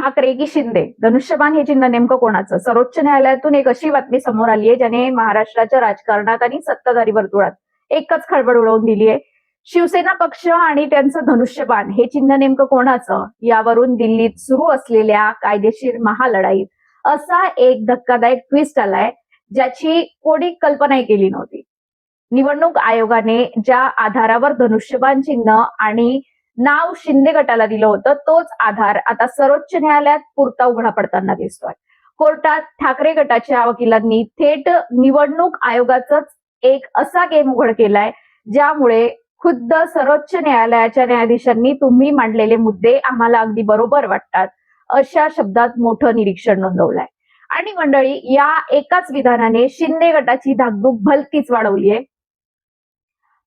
ठाकरे की शिंदे, धनुष्यबाण हे चिन्ह नेमकं कोणाचं? सर्वोच्च न्यायालयातून एक अशी बातमी समोर आली आहे ज्याने महाराष्ट्राच्या राजकारणात आणि सत्ताधारी वर्तुळात एकच खळबळ उडवून दिली आहे. शिवसेना पक्ष आणि त्यांचं धनुष्यबाण हे चिन्ह नेमकं कोणाचं, यावरून दिल्लीत सुरू असलेल्या कायदेशीर महालढाईत असा एक धक्कादायक ट्विस्ट आलाय ज्याची कोणी कल्पनाही केली नव्हती. निवडणूक आयोगाने ज्या आधारावर धनुष्यबाण चिन्ह आणि नाव शिंदे गटाला दिलं होतं तोच आधार आता सर्वोच्च न्यायालयात पुरता उघडा पडताना दिसतोय. कोर्टात ठाकरे गटाच्या वकिलांनी थेट निवडणूक आयोगाचाच एक असा गेम उघड केलाय ज्यामुळे खुद्द सर्वोच्च न्यायालयाच्या न्यायाधीशांनी तुम्ही मांडलेले मुद्दे आम्हाला अगदी बरोबर वाटतात अशा शब्दात मोठं निरीक्षण नोंदवलंय. आणि मंडळी, या एकाच विधानाने शिंदे गटाची धाकधूक भलतीच वाढवलीय.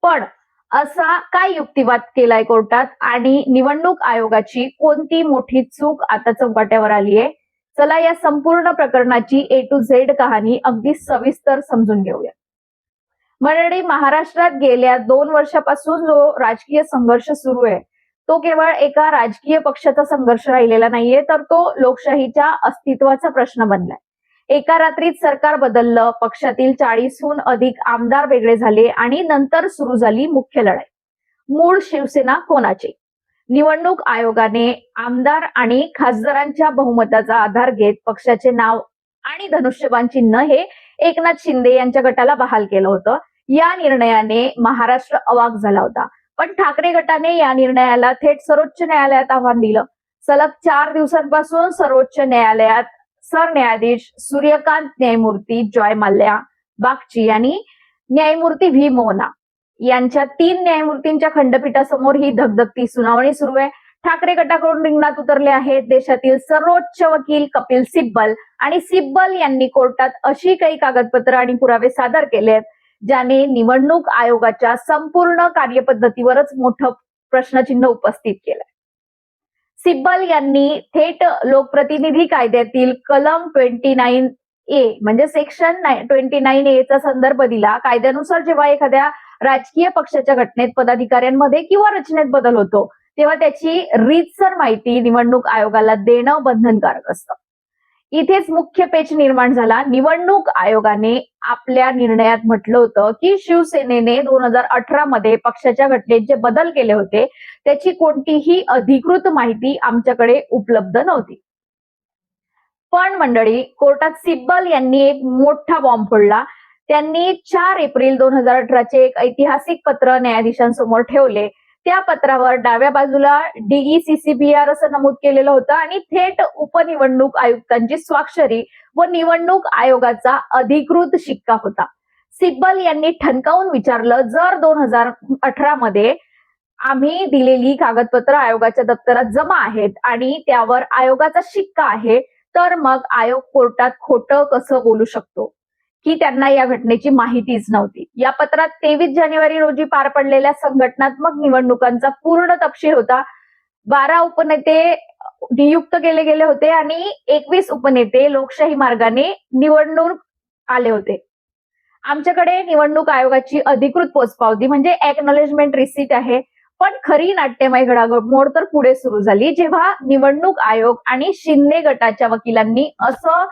पण असा काय युक्तिवाद केलाय कोर्टात आणि निवडणूक आयोगाची कोणती मोठी चूक आता चौपाट्यावर आलीय? चला या संपूर्ण प्रकरणाची A to Z कहाणी अगदी सविस्तर समजून घेऊया. मंडळी, महाराष्ट्रात गेल्या 2 वर्षापासून जो राजकीय संघर्ष सुरू आहे तो केवळ एका राजकीय पक्षाचा संघर्ष राहिलेला नाहीये, तर तो लोकशाहीच्या अस्तित्वाचा प्रश्न बनलाय. एका रात्रीत सरकार बदललं, पक्षातील 40हून अधिक आमदार वेगळे झाले आणि नंतर सुरू झाली मुख्य लढाई. मूळ शिवसेना कोणाची? निवडणूक आयोगाने आमदार आणि खासदारांच्या बहुमताचा आधार घेत पक्षाचे नाव आणि धनुष्यबाण चिन्ह हे एकनाथ शिंदे यांच्या गटाला बहाल केलं होतं. या निर्णयाने महाराष्ट्र अवाक झाला होता. पण ठाकरे गटाने या निर्णयाला थेट सर्वोच्च न्यायालयात आव्हान दिलं. सलग 4 दिवसांपासून सर्वोच्च न्यायालयात सरन्यायाधीश सूर्यकांत, न्यायमूर्ती जॉय माल्या बागची आणि न्यायमूर्ती व्ही मोहना यांच्या 3 न्यायमूर्तींच्या खंडपीठासमोर ही धगधगती सुनावणी सुरू आहे. ठाकरे गटाकडून रिंगणात उतरले आहेत देशातील सर्वोच्च वकील कपिल सिब्बल, आणि सिब्बल यांनी कोर्टात अशी काही कागदपत्र आणि पुरावे सादर केलेत ज्याने निवडणूक आयोगाच्या संपूर्ण कार्यपद्धतीवरच मोठं प्रश्नचिन्ह उपस्थित केलंय. सिब्बल यांनी थेट लोकप्रतिनिधी कायद्यातील कलम 29A म्हणजे सेक्शन 29A चा संदर्भ दिला. कायद्यानुसार जेव्हा एखाद्या राजकीय पक्षाच्या घटनेत पदाधिकाऱ्यांमध्ये किंवा रचनेत बदल होतो तेव्हा त्याची रीतसर माहिती निवडणूक आयोगाला देणं बंधनकारक असतं. इथेच मुख्य पेच निर्माण झाला. निवडणूक आयोगाने आपल्या निर्णयात म्हटलं होतं की शिवसेनेने 2018 मध्ये पक्षाच्या घटनेत जे बदल केले होते त्याची कोणतीही अधिकृत माहिती आमच्याकडे उपलब्ध नव्हती. पण मंडळी, कोर्टात सिब्बल यांनी एक मोठा बॉम्ब फोडला. त्यांनी 4 एप्रिल 2018 चे एक ऐतिहासिक पत्र न्यायाधीशांसमोर ठेवले. त्या पत्रावर डाव्या बाजूला DECCBR असं नमूद केलेलं होतं आणि थेट उपनिवडणूक आयुक्तांची स्वाक्षरी व निवडणूक आयोगाचा अधिकृत शिक्का होता. सिब्बल यांनी ठणकावून विचारलं, जर 2018 मध्ये आम्ही दिलेली कागदपत्र आयोगाच्या दप्तरात जमा आहेत आणि त्यावर आयोगाचा शिक्का आहे, तर मग आयोग कोर्टात खोटं कसं बोलू शकतो की त्यांना या घटनेची माहितीच नव्हती? या पत्रात 23 जानेवारी रोजी पार पडलेल्या संघटनात्मक निवडणुकांचा पूर्ण तपशील होता. 12 उपनेते नियुक्त केले गेले होते आणि 21 उपनेते लोकशाही मार्गाने निवडणूक आले होते. आमच्याकडे निवडणूक आयोगाची अधिकृत पोचपावती म्हणजे एक्नॉलेजमेंट रिसीट आहे. पण खरी नाट्यमय घडामोड तर पुढे सुरू झाली जेव्हा निवडणूक आयोग आणि शिंदे गटाच्या वकिलांनी असं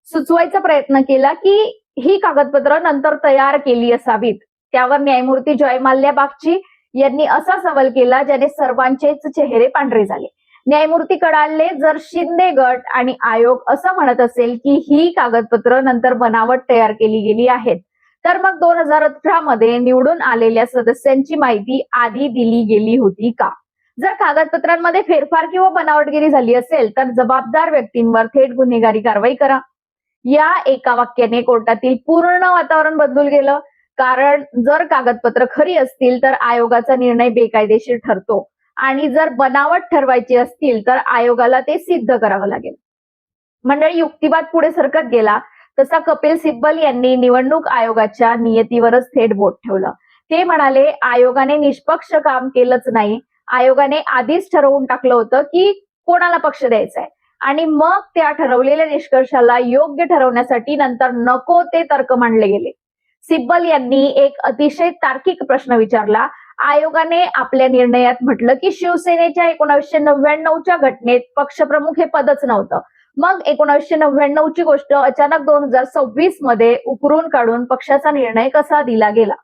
सुचवायचा प्रयत्न केला की ही कागदपत्र नंतर तयार केली असावीत. त्यावर न्यायमूर्ती जॉय माल्या बागची यांनी असा सवाल केला ज्याने सर्वांचेच चेहरे पांढरे झाले. न्यायमूर्ती कडाले, जर शिंदे गट आणि आयोग असं म्हणत असेल की ही कागदपत्र नंतर बनावट तयार केली गेली आहेत, तर मग 2018 मध्ये निवडून आलेल्या सदस्यांची माहिती आधी दिली गेली होती का? जर कागदपत्रांमध्ये फेरफार किंवा बनावटगिरी झाली असेल तर जबाबदार व्यक्तींवर थेट गुन्हेगारी कारवाई करा. या एका वाक्याने कोर्टातील पूर्ण वातावरण बदलून गेलं. कारण जर कागदपत्र खरी असतील तर आयोगाचा निर्णय बेकायदेशीर ठरतो आणि जर बनावट ठरवायची असतील तर आयोगाला ते सिद्ध करावं लागेल. मंडळी, युक्तिवाद पुढे सरकत गेला तसा कपिल सिब्बल यांनी निवडणूक आयोगाच्या नियतीवरच थेट बोट ठेवलं. ते म्हणाले, आयोगाने निष्पक्ष काम केलंच नाही. आयोगाने आधीच ठरवून टाकलं होतं की कोणाला पक्ष द्यायचा आहे आणि मग त्या ठरवलेल्या निष्कर्षाला योग्य ठरवण्यासाठी नंतर नको ते तर्क मांडले गेले. सिब्बल यांनी एक अतिशय तार्किक प्रश्न विचारला, आयोगाने आपल्या निर्णयात म्हटलं की शिवसेनेच्या 1999च्या घटनेत पक्षप्रमुख हे पदच नव्हतं. मग 1999 ची गोष्ट अचानक 2026 मध्ये उकरून काढून पक्षाचा निर्णय कसा दिला गेला?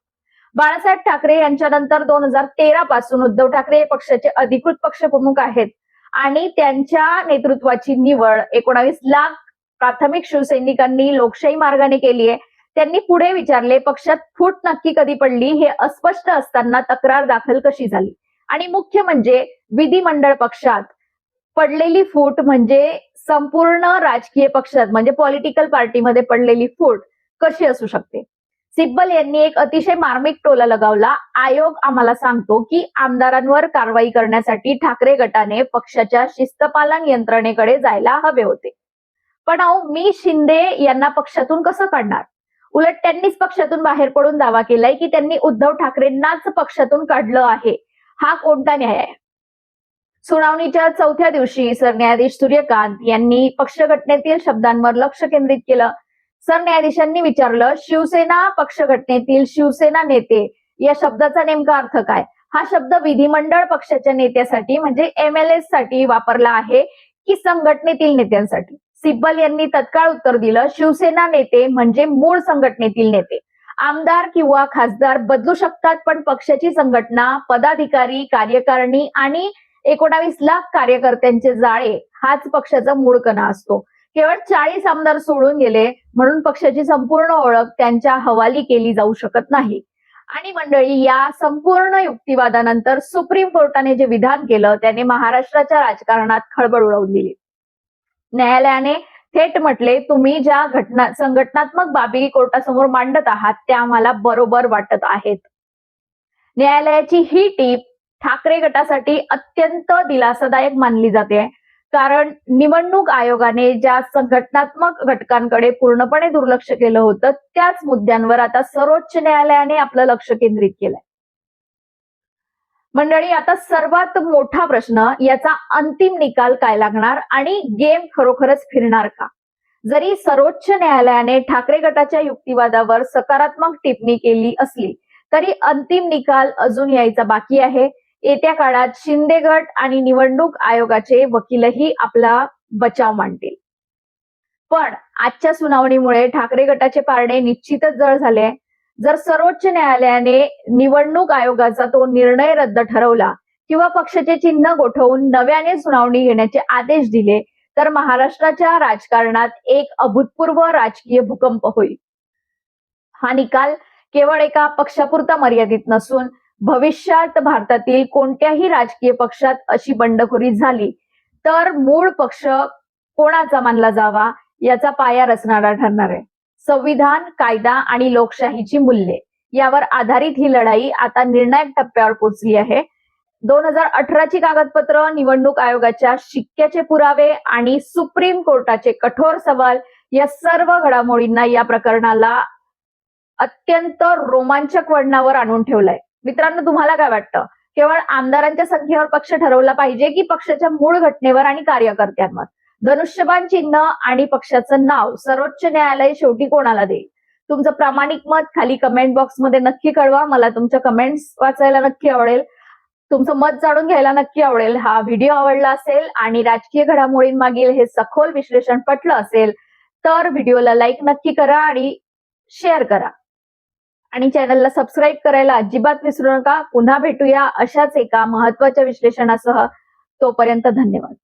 बाळासाहेब ठाकरे यांच्यानंतर 2013 पासून उद्धव ठाकरे हे पक्षाचे अधिकृत पक्षप्रमुख आहेत आणि त्यांच्या नेतृत्वाची निवड 19 लाख प्राथमिक शिवसैनिकांनी लोकशाही मार्गाने केली आहे. त्यांनी पुढे विचारले, पक्षात फूट नक्की कधी पडली हे अस्पष्ट असताना तक्रार दाखल कशी झाली? आणि मुख्य म्हणजे विधिमंडळ पक्षात पडलेली फूट म्हणजे संपूर्ण राजकीय पक्षात म्हणजे पॉलिटिकल पार्टीमध्ये पडलेली फूट कशी असू शकते? सिब्बल यांनी एक अतिशय मार्मिक टोला लगावला. आयोग आम्हाला सांगतो की आमदारांवर कारवाई करण्यासाठी ठाकरे गटाने पक्षाच्या शिस्तपालन यंत्रणेकडे जायला हवे होते. पण मी शिंदे यांना पक्षातून कसं काढणार? उलट त्यांनीच पक्षातून बाहेर पडून दावा केलाय की त्यांनी उद्धव ठाकरेंनाच पक्षातून काढलं आहे. हा कोणता न्याय आहे? सुनावणीच्या चौथ्या दिवशी सरन्यायाधीश सूर्यकांत यांनी पक्षघटनेतील शब्दांवर लक्ष केंद्रित केलं. सरन्यायाधीशांनी विचारलं, शिवसेना पक्षघटनेतील शिवसेना नेते या शब्दाचा नेमका अर्थ काय? हा शब्द विधिमंडळ पक्षाच्या नेत्यासाठी म्हणजे MLS साठी वापरला आहे की संघटनेतील नेत्यांसाठी? सिब्बल यांनी तत्काळ उत्तर दिलं, शिवसेना नेते म्हणजे मूळ संघटनेतील नेते. आमदार किंवा खासदार बदलू शकतात, पण पक्षाची संघटना, पदाधिकारी, कार्यकारिणी आणि 19 लाख कार्यकर्त्यांचे जाळे हाच पक्षाचा मूळ कणा असतो. केवळ 40 आमदार सोडून गेले म्हणून पक्षाची संपूर्ण ओळख त्यांच्या हवाली केली जाऊ शकत नाही. आणि मंडळी, या संपूर्ण युक्तिवादानंतर सुप्रीम कोर्टाने जे विधान केलं त्याने महाराष्ट्राच्या राजकारणात खळबळ उडवून दिली. न्यायालयाने थेट म्हटले, तुम्ही ज्या संघटनात्मक बाबी कोर्टासमोर मांडत आहात त्या आम्हाला बरोबर वाटत आहेत. न्यायालयाची ही टीप ठाकरे गटासाठी अत्यंत दिलासादायक मानली जाते, कारण निवडणूक आयोगाने ज्या संघटनात्मक घटकांकडे पूर्णपणे दुर्लक्ष केलं होतं त्याच मुद्द्यांवर आता सर्वोच्च न्यायालयाने आपलं लक्ष केंद्रित केलंय. मंडळी, आता सर्वात मोठा प्रश्न, याचा अंतिम निकाल काय लागणार आणि गेम खरोखरच फिरणार का? जरी सर्वोच्च न्यायालयाने ठाकरे गटाच्या युक्तिवादावर सकारात्मक टिप्पणी केली असली तरी अंतिम निकाल अजून यायचा बाकी आहे. येत्या काळात शिंदे गट आणि निवडणूक आयोगाचे वकीलही आपला बचाव मांडतील. पण आजच्या सुनावणीमुळे ठाकरे गटाचे पारडे निश्चितच जड झाले. जर सर्वोच्च न्यायालयाने निवडणूक आयोगाचा तो निर्णय रद्द ठरवला किंवा पक्षाचे चिन्ह गोठवून नव्याने सुनावणी घेण्याचे आदेश दिले तर महाराष्ट्राच्या राजकारणात एक अभूतपूर्व राजकीय भूकंप होईल. हा निकाल केवळ एका पक्षापुरता मर्यादित नसून भविष्यात भारतातील कोणत्याही राजकीय पक्षात अशी बंडखोरी झाली तर मूळ पक्ष कोणाचा मानला जावा याचा पाया रचणारा ठरणार आहे. संविधान, कायदा आणि लोकशाहीची मूल्ये यावर आधारित ही लढाई आता निर्णायक टप्प्यावर पोहोचली आहे. 2018 ची कागदपत्र, निवडणूक आयोगाच्या शिक्क्याचे पुरावे आणि सुप्रीम कोर्टाचे कठोर सवाल या सर्व घडामोडींना या प्रकरणाला अत्यंत रोमांचक वळणावर आणून ठेवलंय. मित्रांनो, तुम्हाला काय वाटतं? केवळ आमदारांच्या संख्येवर पक्ष ठरवला पाहिजे की पक्षाच्या मूळ घटनेवर आणि कार्यकर्त्यांवर? धनुष्यबाण चिन्ह आणि पक्षाचं नाव सर्वोच्च न्यायालय शेवटी कोणाला देईल? तुमचं प्रामाणिक मत खाली कमेंट बॉक्समध्ये नक्की कळवा. मला तुमच्या कमेंट्स वाचायला नक्की आवडेल. तुमचं मत जाणून घ्यायला नक्की आवडेल. हा व्हिडिओ आवडला असेल आणि राजकीय घडामोडींमागील हे सखोल विश्लेषण पटलं असेल तर व्हिडिओला लाईक नक्की करा आणि शेअर करा. आणि चॅनलला सबस्क्राईब करायला अजिबात विसरू नका. पुन्हा भेटूया अशाच एका महत्त्वाच्या विश्लेषणासह. तोपर्यंत धन्यवाद.